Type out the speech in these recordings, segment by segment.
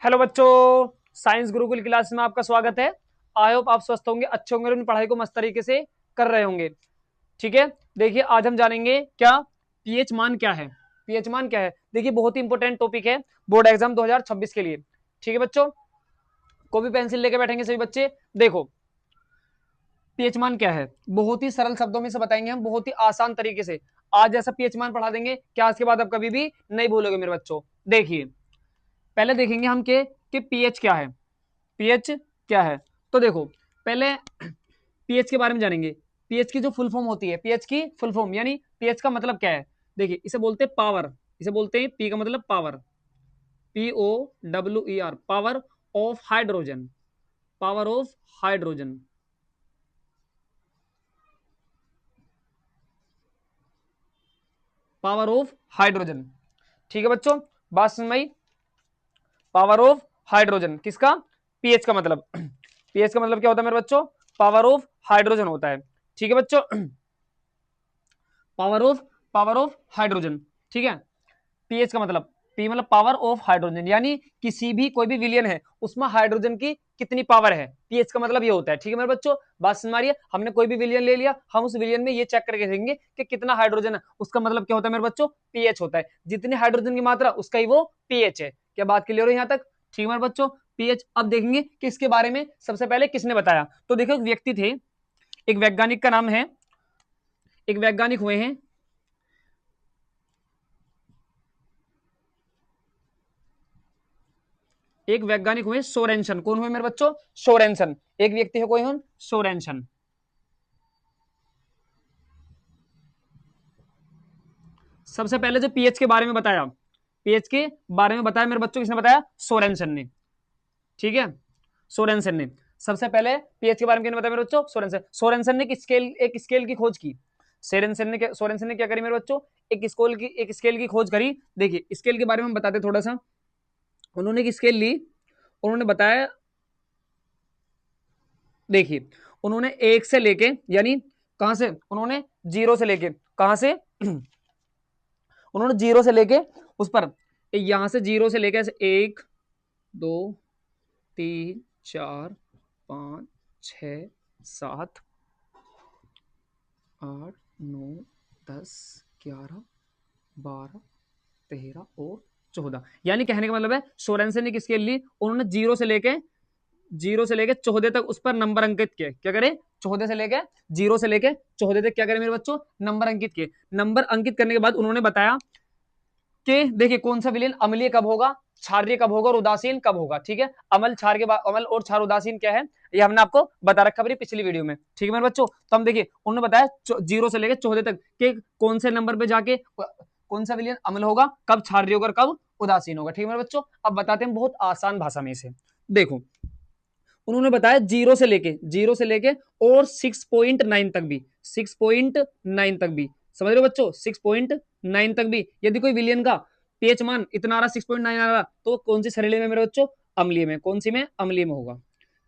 Hello बच्चों, science Gurukul class में आपका स्वागत है। आई होप आप स्वस्थ होंगे, अच्छे होंगे और अपनी पढ़ाई को मस्त तरीके से कर रहे होंगे। ठीक है, देखिए आज हम जानेंगे क्या पीएच मान क्या है। पीएच मान क्या है, देखिए बहुत ही इंपॉर्टेंट टॉपिक है बोर्ड एग्जाम 2026 के लिए। ठीक है बच्चों, कॉपी पेंसिल लेके बैठेंगे सभी बच्चे। देखो पीएच मान क्या है, बहुत ही सरल शब्दों में से बताएंगे हम, बहुत ही आसान तरीके से। आज ऐसा पीएच मान पढ़ा देंगे क्या आज के बाद आप कभी भी नहीं भूलोगे मेरे बच्चों। देखिए पहले देखेंगे हम कि पीएच क्या है। पीएच क्या है, तो देखो पहले पीएच के बारे में जानेंगे। पीएच की जो फुल फॉर्म होती है, पीएच की फुल फॉर्म यानी पीएच का मतलब क्या है। देखिए इसे बोलते हैं पावर, इसे बोलते हैं पी का मतलब power, POWER, power of hydrogen. Power of hydrogen, power of hydrogen. ठीक है बच्चों, बात समझ में आई। पावर ऑफ हाइड्रोजन किसका, पीएच का मतलब। पीएच का मतलब क्या होता है मेरे बच्चों, पावर ऑफ हाइड्रोजन होता है। ठीक है बच्चों, पावर ऑफ हाइड्रोजन। ठीक है, पीएच का मतलब, पी मतलब पावर ऑफ हाइड्रोजन, यानी किसी भी कोई भी विलियन है उसमें हाइड्रोजन की कितनी पावर है, पीएच का मतलब ये होता है। ठीक है मेरे बच्चों, बात समझ मारिए। हमने कोई भी विलियन ले लिया, हम उस विलियन में ये चेक करके देखेंगे कि कितना हाइड्रोजन है, उसका मतलब क्या होता है मेरे बच्चों, पीएच होता है। जितनी हाइड्रोजन की मात्रा उसका ही वो पीएच है। क्या बात क्लियर हो यहाँ तक। ठीक है मेरे बच्चों, पीएच। अब देखेंगे कि इसके बारे में सबसे पहले किसने बताया। तो देखो एक व्यक्ति थे, एक वैज्ञानिक का नाम है, एक वैज्ञानिक हुए हैं, एक वैज्ञानिक हुए सोरेनसन। कौन हुए मेरे बच्चों, सोरेनसन। एक व्यक्ति है कोई, हम सोरेनसन। सबसे पहले जो पीएच के बारे में बताया, पीएच के बारे में बताया मेरे बच्चों, किसने बताया, सोरेनसन ने। ठीक है, सोरेनसन ने सबसे पहले पीएच के बारे में किसने बताया मेरे बच्चों, सोरेनसन। सोरेनसन ने एक स्केल की खोज की। सोरेनसन ने क्या करी मेरे बच्चों, एक स्केल की खोज करी। देखिए स्केल के बारे में हम बताते थोड़ा सा। उन्होंने एक स्केल ली, उन्होंने बताया, देखिए उन्होंने एक से लेके, यानी कहां से, उन्होंने जीरो से लेके, कहां से उन्होंने जीरो से लेके उस पर, यहां से जीरो से लेके ऐसे एक, दो, तीन, चार, पांच, छ, सात, आठ, नौ, 10, 11, 12, 13 और 14, यानी कहने का मतलब है सोरेनसन ने किसके लिए, उन्होंने जीरो से लेके 14 तक उस पर नंबर अंकित किए। क्या करें, 14 से लेके, जीरो से लेके 14 तक क्या करें मेरे बच्चों, नंबर अंकित किए। नंबर अंकित करने के बाद उन्होंने बताया कि देखिए कौन सा विलेन अम्लीय कब होगा, क्षारीय कब होगा और उदासीन कब होगा। ठीक है, अमल क्षार के बाद, अमल और क्षार उदासीन क्या है, ये हमने आपको बता रखा है पिछली वीडियो में। ठीक है मेरे बच्चों, तो हम देखिए उन्होंने बताया जीरो से लेकर 14 तक कि कौन से नंबर पे जाके कौन सा विलेन अमल होगा, कब क्षारीय होगा, कब उदासीन होगा। ठीक है मेरे बच्चों, अब बताते हैं बहुत आसान भाषा में इसे। देखो उन्होंने बताया जीरो से लेके और 6.9 तक भी, 6.9 तक भी, समझ रहे हो बच्चों, 6.9 तक भी यदि कोई विलियन का पीएच मान इतना आ रहा, 6.9 आ रहा, तो कौन सी श्रेणी में मेरे बच्चों, अम्लीय में। कौन सी में, अम्लीय में होगा।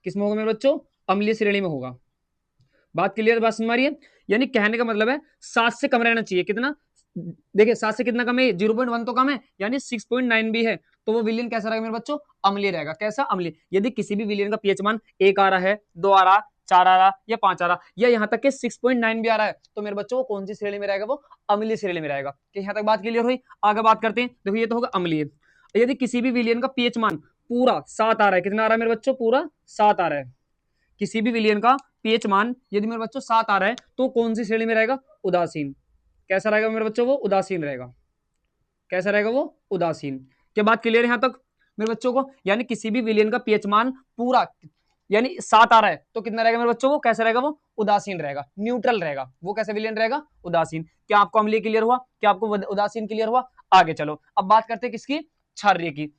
किस में होगा मेरे बच्चों, अम्लीय श्रेणी में होगा। बात क्लियर, बात समझ रही है। यानी कहने का मतलब है 7 से कम रहना चाहिए, कितना, देखिए 7 से कितना कम है, 0.1 तो कम है, यानी 6.9 भी है, तो वो विलियन कैसा रहेगा मेरे बच्चों, अम्लीय रहेगा। कैसा, अम्लीय। यदि किसी भी विलियन का पीएच मान एक आ रहा है, दो आ रहा, चार आ रहा या पांच आ रहा, या यहाँ तक के 6.9 भी आ रहा है, तो मेरे बच्चों वो कौन सी श्रेणी में रहेगा, वो अम्लीय श्रेणी में रहेगा। कि यहाँ तक बात क्लियर हुई। आगे बात करते हैं, देखो ये तो होगा अम्लीय। यदि किसी भी विलियन का पीएच मान पूरा 7 आ रहा है, कितना आ रहा है मेरे बच्चों, पूरा 7 आ रहा है, किसी भी विलियन का पीएच मान यदि मेरे बच्चों 7 आ रहा है, तो कौन सी श्रेणी में रहेगा, उदासीन। कैसा रहेगा मेरे बच्चों, वो उदासीन रहेगा। कैसा रहेगा, वो उदासीन। क्या बात क्लियर है यहां तक मेरे बच्चों को। यानी किसी भी विलियन का पीएच मान पूरा, यानी 7 आ रहा है, तो कितना रहेगा मेरे बच्चों, वो कैसा रहेगा, वो उदासीन रहेगा, न्यूट्रल रहेगा। वो कैसा विलियन रहेगा, उदासीन। क्या आपको अम्लीय क्लियर हुआ, क्या आपको उदासीन क्लियर हुआ। आगे चलो, अब बात करते हैं किसकी, क्षारीय की।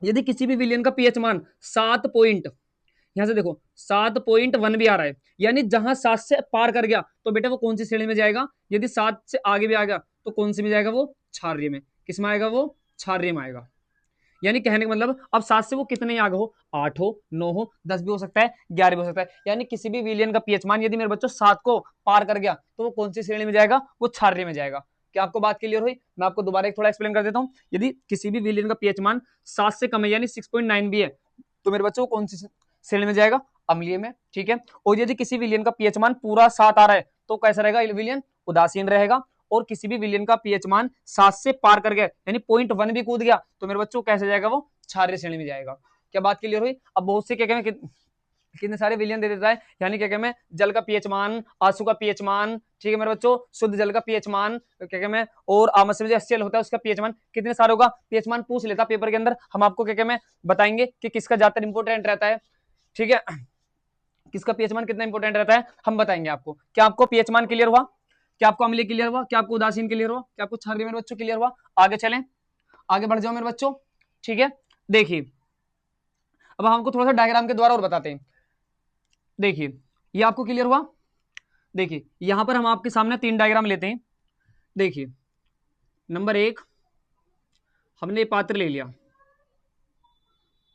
यदि किसी भी विलियन का पीएच मान 7 यहां से देखो 7.1 भी आ रहा है, यानी जहां 7 से पार कर गया तो बेटा वो कौन सी श्रेणी में जाएगा, यदि 7 से आगे भी आ गया तो कौन सी में जाएगा, वो क्षारीय में। किस में आएगा, वो क्षारीय में आएगा। यानी कहने का मतलब अब 7 से वो कितने आगे हो, 8 हो, 9 हो, 10 भी हो सकता है, 11 भी हो सकता है। यानी किसी भी विलियन का पीएच मान यदि मेरे बच्चों 7 को पार कर गया तो वो कौन सी श्रेणी में जाएगा, वो क्षारीय में जाएगा। क्या आपको बात क्लियर हुई? मैं आपको दोबारा एक थोड़ा एक्सप्लेन कर देता हूँ। यदि किसी भी विलियन का पीएच मान 7 से कम है यानी 6.9 भी है तो मेरे बच्चों कौन सी श्रेणी में जाएगा? अम्लीय में। ठीक है, और यदि किसी विलियन का पीएच मान पूरा 7 आ रहा है तो कैसा रहेगा? विलियन उदासीन रहेगा। और किसी भी विलियन का पीएच मान 7 से पार कर गया यानी 0.1 भी कूद गया तो मेरे बच्चों कैसे जाएगा? वो क्षारीय श्रेणी में जाएगा। क्या बात क्लियर हुई? अब बहुत से क्या कहें कितने सारे विलियन दे देता है, यानी क्या मैं जल का पीएच मान, आंसू का पीएच मान, ठीक है मेरे बच्चों, शुद्ध जल का पीएच मान क्या मैं, और आमस में जो HCl होता है उसका पीएच मान, कितने सारे होगा पीएच मान पूछ लेता पेपर के अंदर। हम आपको क्या मैं बताएंगे कि किसका ज्यादातर इंपोर्टेंट रहता है। ठीक है, किसका पीएच मान कितना इंपोर्टेंट रहता है हम बताएंगे आपको। क्या आपको पीएच मान क्लियर हुआ? क्या आपको अम्लीय क्लियर हुआ? क्या आपको उदासीन क्लियर हुआ? क्या आपको क्षारीय मेरे बच्चों क्लियर हुआ? आगे चलें, आगे बढ़ जाओ मेरे बच्चों। ठीक है, देखिए अब हमको थोड़ा सा डायग्राम के द्वारा और बताते हैं। देखिए ये आपको क्लियर हुआ? देखिए यहां पर हम आपके सामने 3 डायग्राम लेते हैं। देखिए नंबर 1 हमने ये पात्र ले लिया,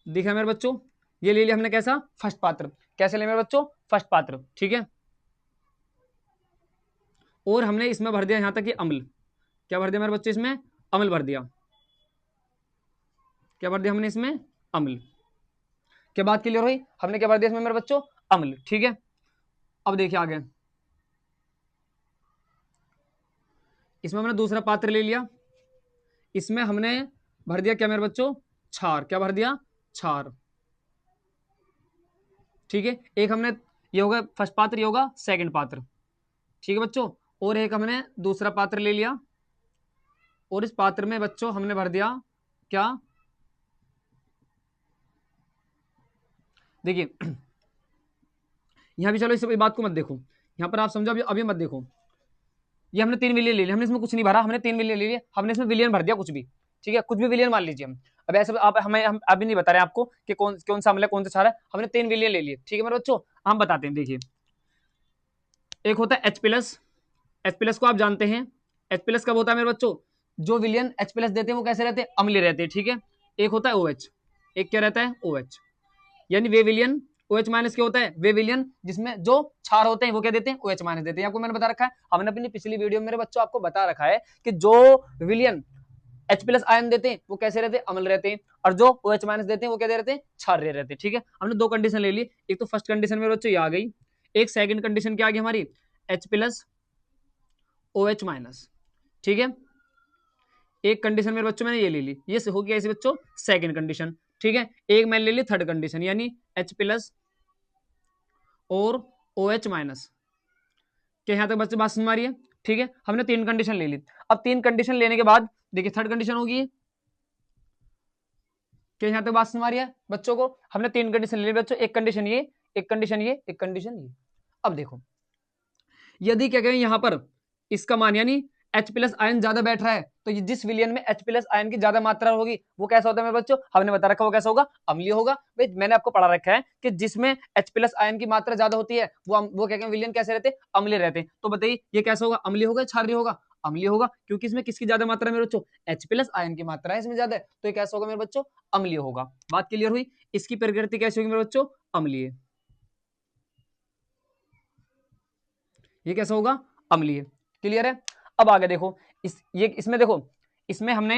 देखा मेरे बच्चों, ये ले लिया हमने कैसा? फर्स्ट पात्र। कैसे ले मेरे बच्चों? फर्स्ट पात्र। ठीक है, और हमने इसमें भर दिया यहां तक कि अम्ल। क्या भर दिया मेरे बच्चों? इसमें अम्ल भर दिया। क्या भर दिया हमने इसमें? अम्ल। क्या बात क्लियर हुई? हमने क्या भर दिया इसमें मेरे बच्चों? अम्ल। ठीक है, अब देखिए आगे इसमें हमने दूसरा पात्र ले लिया, इसमें हमने भर दिया क्या मेरे बच्चों? क्षार। क्या भर दिया? क्षार। ठीक है, एक हमने ये होगा फर्स्ट पात्र, ये होगा सेकंड पात्र। ठीक है बच्चों, और एक हमने दूसरा पात्र ले लिया और इस पात्र में बच्चों हमने भर दिया क्या? देखिए यहां भी चलो इस बात को मत देखो, यहां पर आप समझो, अभी मत देखो। ये हमने 3 विलियन ले लिया, हमने इसमें कुछ नहीं भरा, हमने 3 विलियन ले लिए, हमने इसमें विलियन भर दिया कुछ भी। ठीक है, कुछ भी विलियन मान लीजिए हम। अब ऐसे आप हमें हम अभी नहीं बता रहे आपको कि कौन कौन सा अम्ल है कौन सा क्षार है, हमने 3 विलियन ले लिए। ठीक है मेरे बच्चों, हम बताते हैं। देखिए एक होता है H+, H+ को आप जानते हैं। H+ कब होता है मेरे बच्चों? जो विलियन H+ देते हैं वो कैसे रहते हैं? अम्लीय रहते हैं। ठीक है, एक होता है OH, एक क्या रहता है? OH, यानी वे विलियन OH माइनस क्या होता है? वे विलियन जिसमें जो क्षार होते हैं वो क्या देते हैं? OH माइनस देते हैं। आपको मैंने बता रखा है, हमने अपनी पिछली वीडियो में मेरे बच्चों आपको बता रखा है कि जो विलियन H+ आयन देते हैं वो कैसे रहते हैं? अम्ल रहते हैं, और जो OH माइनस देते हैं वो क्या दे रहते हैं? क्षारीय रहते हैं। ठीक है, हमने 2 कंडीशन ले ली, एक तो फर्स्ट कंडीशन मेरे बच्चों ये आ गई, एक सेकंड कंडीशन क्या आ गई हमारी? H+ OH minus. ठीक है, एक कंडीशन मेरे बच्चों मैंने ये ले ली, ये हो गया ऐसे बच्चों सेकंड कंडीशन। ठीक है, एक मैंने ले ली थर्ड कंडीशन यानी H+ और OH माइनस के। यहां तक बच्चे बात समझ मारिए। ठीक है, हमने 3 कंडीशन ले ली। अब 3 कंडीशन लेने के बाद देखिए थर्ड कंडीशन होगी कि यहां तक बात समझ मारिए बच्चों को। हमने 3 कंडीशन ले ली बच्चों, एक कंडीशन ये, एक कंडीशन ये, एक कंडीशन ये। अब देखो यदि क्या कहें यहां पर इसका मान यानी H+ आयन ज्यादा बैठ रहा है तो ये जिस विलियन में H+ आयन की ज्यादा मात्रा होगी वो कैसा होता है मेरे बच्चों? हमने बता रखा वो कैसा होगा? अम्लीय होगा। भाई मैंने आपको पढ़ा रखा है कि जिसमें H+ आयन की मात्रा ज्यादा होती है वो क्या कहें? विलियन कैसे रहते हैं? अम्लीय रहते हैं। तो बताइए ये कैसा होगा? अम्लीय होगा, क्षारीय होगा? अम्लीय होगा, क्योंकि इसमें किसकी ज्यादा मात्रा है मेरे बच्चों? H+ आयन की मात्रा है इसमें ज्यादा है, तो ये कैसा होगा मेरे बच्चों? अम्लीय होगा। बात क्लियर हुई? इसकी प्रकृति कैसी होगी मेरे बच्चों? अम्लीय। ये कैसा होगा? अम्लीय। क्लियर है? अब आगे देखो इसमें देखो, इसमें हमने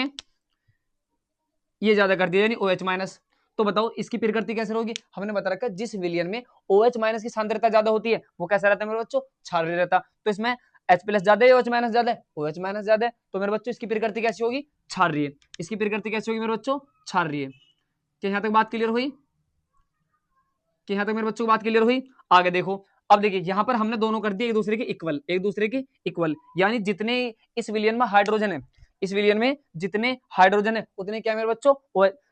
ये ज्यादा कर दिया यानी OH माइनस। तो बताओ इसकी प्रकृति कैसे होगी? हमने बता रखा है जिस विलियन में OH माइनस की सांद्रता ज्यादा होती है वो कैसा रहता है मेरे बच्चों? क्षारीय रहता। तो इसमें H+ ज्यादा है, OH माइनस ज्यादा है? OH माइनस ज्यादा है, तो मेरे बच्चों इसकी प्रकृति कैसी होगी? क्षारीय। इसकी प्रकृति कैसी होगी मेरे बच्चों? क्षारीय। क्या यहां तक बात क्लियर हुई? कि यहां तक मेरे बच्चों को बात क्लियर हुई? आगे देखो, अब देखिए यहां पर हमने दोनों कर दिए एक दूसरे के इक्वल, एक दूसरे के इक्वल, यानी जितने इस विलियन में हाइड्रोजन है, इस विलियन में जितने हाइड्रोजन है उतने क्या मेरे बच्चों?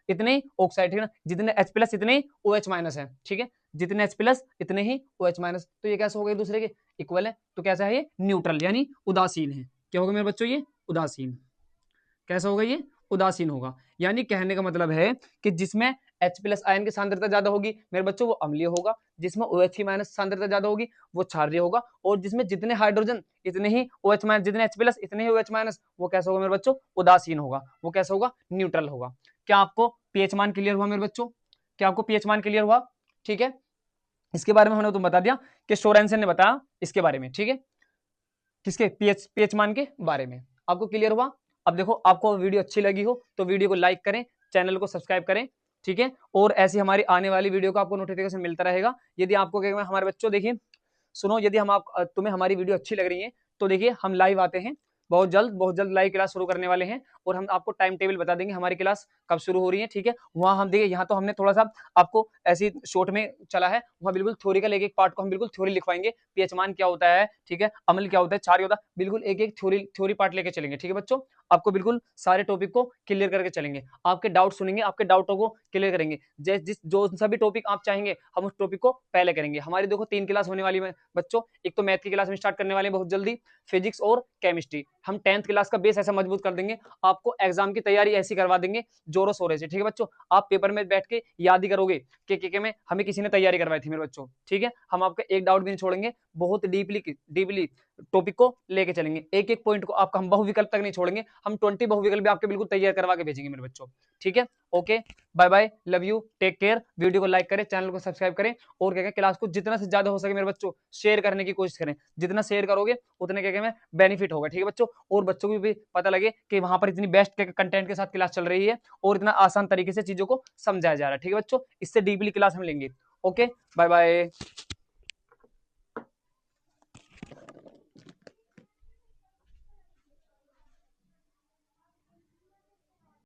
इतने ऑक्साइड। ठीक है ना, जितने H+ इतने OH माइनस है। ठीक है, जितने H+ इतने ही OH माइनस, तो ये कैसे हो गए? एक दूसरे के इक्वल है, तो कैसा है? ये न्यूट्रल यानी उदासीन है। क्या होगा मेरे बच्चों? ये उदासीन। कैसा होगा? ये उदासीन होगा। यानी कहने का मतलब है कि जिसमें H+ आयन की सांद्रता ज्यादा होगी मेरे बच्चों वो अम्लीय होगा, जिसमें OH माइनस सांद्रता ज्यादा होगी वो क्षारीय होगा, और जिसमें जितने हाइड्रोजन इतने ही OH माइनस, जितने H+ इतने ही OH माइनस, वो कैसा होगा मेरे बच्चों? उदासीन होगा। वो कैसा होगा? न्यूट्रल होगा। क्या आपको पीएच मान क्लियर हुआ मेरे बच्चों? क्या आपको पीएच मान क्लियर हुआ? ठीक है, इसके बारे में हमने तुम बता दिया कि सोरेनसन ने बताया इसके बारे में। ठीक है, किसके? पीएच मान के बारे में। आपको क्लियर हुआ? अब देखो, आपको वीडियो अच्छी लगी हो तो वीडियो को लाइक करें, चैनल को सब्सक्राइब करें, ठीक है। और ऐसी हमारी आने वाली वीडियो का आपको नोटिफिकेशन मिलता रहेगा। यदि आपको हमारे बच्चों देखिए सुनो, यदि हम आप तुम्हें हमारी वीडियो अच्छी लग रही है तो देखिए हम लाइव आते हैं बहुत जल्द लाइव क्लास शुरू करने वाले हैं, और हम आपको टाइम टेबल बता देंगे हमारी क्लास कब शुरू हो रही है, ठीक है। वहां हम देखिए, यहाँ तो हमने थोड़ा सा आपको ऐसी शॉर्ट में चला है, वहां बिल्कुल थ्योरी का एक एक पार्ट को हम बिल्कुल थ्योरी लिखवाएंगे, पीएच मान क्या होता है, ठीक है, अमल क्या होता है, चार होता है, बिल्कुल एक एक थ्योरी पार्ट लेके चलेंगे, ठीक है बच्चों। आपको बिल्कुल सारे टॉपिक को क्लियर करके चलेंगे, आपके डाउट सुनेंगे, आपके डाउटों को क्लियर करेंगे, जिस जो सभी टॉपिक आप चाहेंगे हम उस टॉपिक को पहले करेंगे। हमारी देखो 3 क्लास होने वाली है बच्चों, एक तो मैथ की क्लास में स्टार्ट करने वाले हैं बहुत जल्दी, फिजिक्स और केमिस्ट्री। हम 10th क्लास का बेस ऐसा मजबूत कर देंगे, आपको एग्जाम की तैयारी ऐसी करवा देंगे जोरों शोरों से, ठीक है बच्चों। आप पेपर में बैठ के याद ही करोगे कि के में हमें किसी ने तैयारी करवाई थी मेरे बच्चों, ठीक है। हम आपका एक डाउट भी नहीं छोड़ेंगे, बहुत डीपली टॉपिक को लेके चलेंगे, एक एक पॉइंट को आपका हम बहुविकल्प तक नहीं छोड़ेंगे, हम 20 बहुविकल्प भी आपके बिल्कुल तैयार करवा के भेजेंगे मेरे बच्चों, ठीक है। Okay, bye bye, love you, take care. Video को लाइक करें, चैनल को सब्सक्राइब करें, और क्या क्लास को जितना से ज्यादा हो सके मेरे बच्चों शेयर करने की कोशिश करें, जितना शेयर करोगे उतने क्या में बेनिफिट होगा, ठीक है बच्चों। और बच्चों को भी पता लगे कि वहां पर इतनी बेस्ट कंटेंट के साथ क्लास चल रही है और इतना आसान तरीके से चीजों को समझाया जा रहा है, ठीक है बच्चों। इससे डीपली क्लास हम लेंगे। Okay, bye bye.